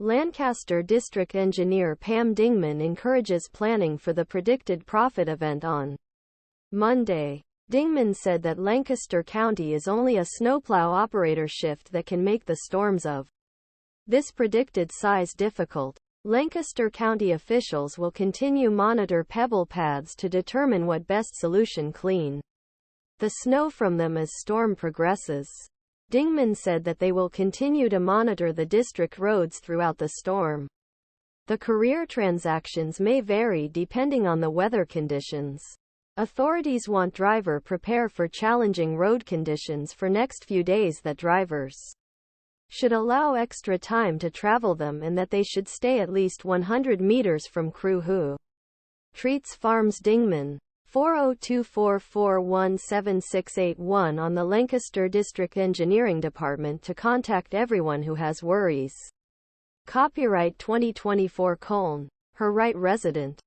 Lancaster District Engineer Pam Dingman encourages planning for the predicted profit event on Monday. Dingman said that Lancaster County is only a snowplow operator shift that can make the storms of this predicted size difficult. Lancaster County officials will continue monitor pebble paths to determine what best solution clean the snow from them as storm progresses. Dingman said that they will continue to monitor the district roads throughout the storm. The career transactions may vary depending on the weather conditions. Authorities want driver prepare for challenging road conditions for next few days, that drivers should allow extra time to travel them and that they should stay at least 100 meters from crew who treats farms. Dingman, 402-441-7681 on the Lancaster District Engineering Department to contact everyone who has worries. Copyright 2024 Her Right Resident.